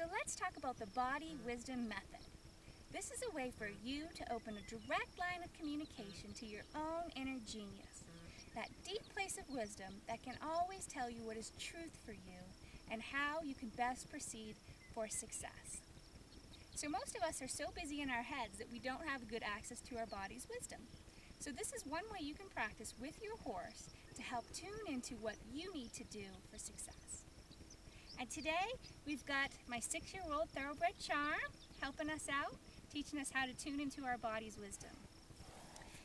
So let's talk about the body wisdom method. This is a way for you to open a direct line of communication to your own inner genius, that deep place of wisdom that can always tell you what is truth for you and how you can best proceed for success. So most of us are so busy in our heads that we don't have good access to our body's wisdom. So this is one way you can practice with your horse to help tune into what you need to do for success. And today we've got my 6-year-old thoroughbred Charm helping us out, teaching us how to tune into our body's wisdom.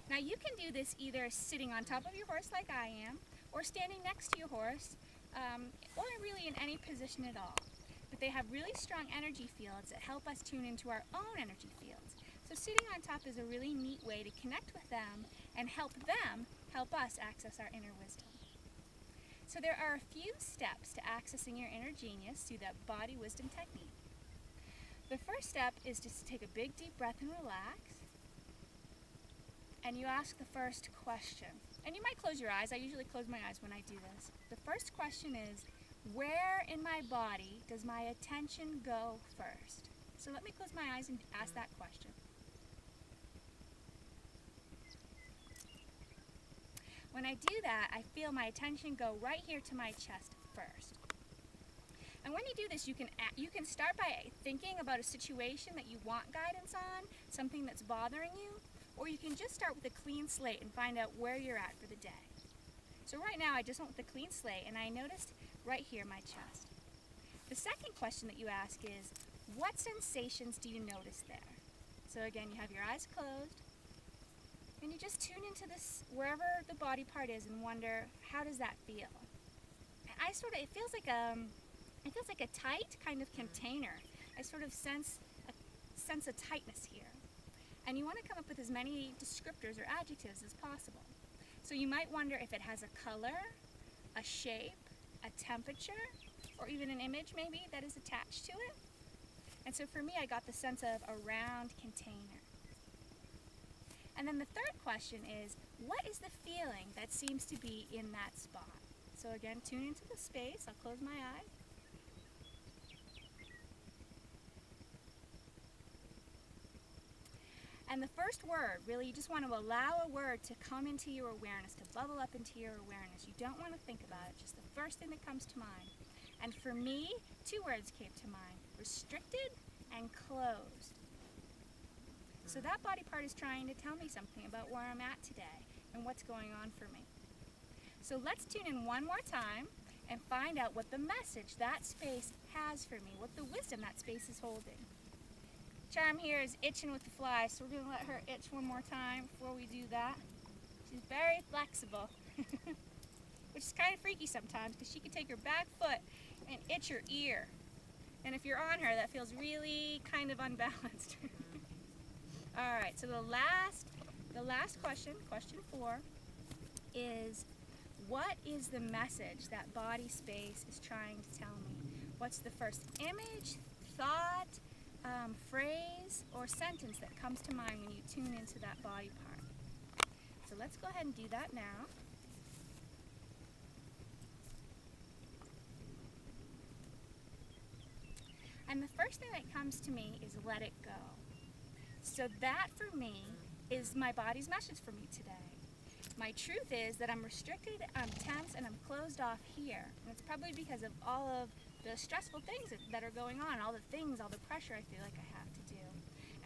Now you can do this either sitting on top of your horse like I am, or standing next to your horse, or really in any position at all. But they have really strong energy fields that help us tune into our own energy fields. So sitting on top is a really neat way to connect with them and help them help us access our inner wisdom. So there are a few steps to accessing your inner genius through that body wisdom technique. The first step is just to take a big deep breath and relax. And you ask the first question. And you might close your eyes. I usually close my eyes when I do this. The first question is, where in my body does my attention go first? So let me close my eyes and ask that question. When I do that, I feel my attention go right here to my chest first. And when you do this, you can start by thinking about a situation that you want guidance on, something that's bothering you, or you can just start with a clean slate and find out where you're at for the day. So right now I just went with a clean slate and I noticed right here my chest. The second question that you ask is, what sensations do you notice there? So again, you have your eyes closed and you just tune into this wherever the body part is and wonder, how does that feel? It feels like a tight kind of container. I sort of sense a tightness here. And you want to come up with as many descriptors or adjectives as possible. So you might wonder if it has a color, a shape, a temperature, or even an image maybe that is attached to it. And so for me, I got the sense of a round container. And then the third question is, what is the feeling that seems to be in that spot? So again, tune into the space. I'll close my eyes. And the first word, really, you just want to allow a word to come into your awareness, to bubble up into your awareness. You don't want to think about it, just the first thing that comes to mind. And for me, 2 words came to mind, restricted and closed. So that body part is trying to tell me something about where I'm at today and what's going on for me. So let's tune in one more time and find out what the message that space has for me, what the wisdom that space is holding. Charm here is itching with the fly, so we're going to let her itch one more time before we do that. She's very flexible, which is kind of freaky sometimes because she can take her back foot and itch her ear. And if you're on her, that feels really kind of unbalanced. All right, so the last question, question 4, is what is the message that body space is trying to tell me? What's the first image, thought, phrase, or sentence that comes to mind when you tune into that body part? So let's go ahead and do that now. And the first thing that comes to me is let it go. So that for me is my body's message for me today. My truth is that I'm restricted, I'm tense, and I'm closed off here. And it's probably because of all of the stressful things that are going on, all the pressure I feel like I have to do.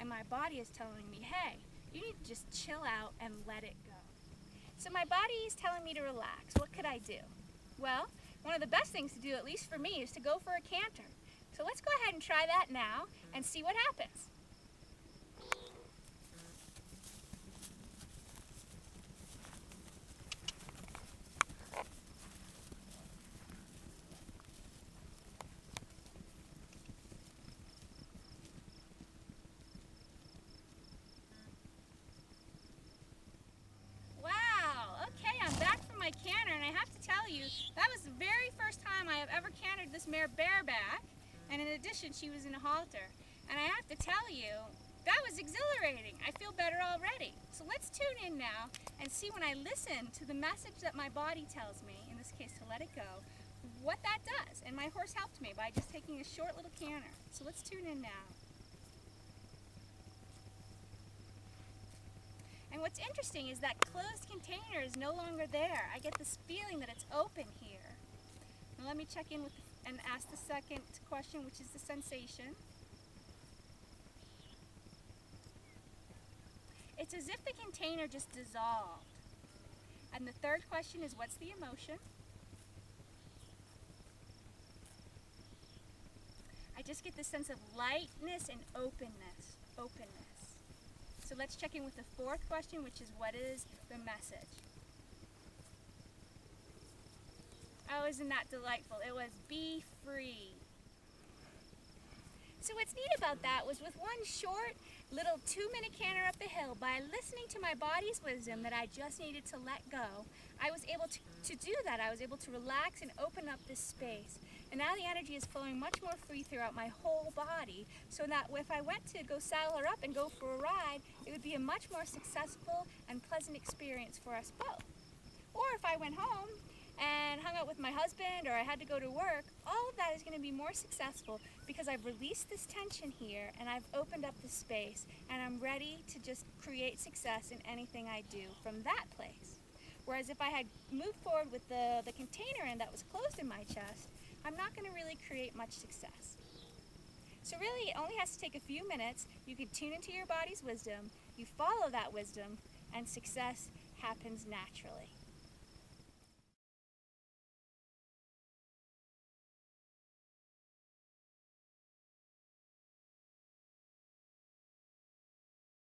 And my body is telling me, hey, you need to just chill out and let it go. So my body is telling me to relax. What could I do? Well, one of the best things to do, at least for me, is to go for a canter. So let's go ahead and try that now and see what happens. Canter, and I have to tell you, that was the very first time I have ever cantered this mare bareback, and in addition she was in a halter. And I have to tell you, that was exhilarating. I feel better already. So let's tune in now and see, when I listen to the message that my body tells me, in this case to let it go, what that does. And my horse helped me by just taking a short little canter. So let's tune in now. And what's interesting is that closed container is no longer there. I get this feeling that it's open here. Now let me check in with and ask the second question, which is the sensation. It's as if the container just dissolved. And the third question is, what's the emotion? I just get this sense of lightness and openness. So let's check in with the fourth question, which is, what is the message? Oh, isn't that delightful? It was, be free. So what's neat about that was, with one short little 2-minute canter up the hill, by listening to my body's wisdom that I just needed to let go, I was able to do that. I was able to relax and open up this space. And now the energy is flowing much more free throughout my whole body, so that if I went to go saddle her up and go for a ride, it would be a much more successful and pleasant experience for us both. Or if I went home and hung out with my husband, or I had to go to work, all of that is going to be more successful because I've released this tension here and I've opened up the space, and I'm ready to just create success in anything I do from that place. Whereas if I had moved forward with the container in that was closed in my chest, I'm not going to really create much success. So really, it only has to take a few minutes. You can tune into your body's wisdom, you follow that wisdom, and success happens naturally.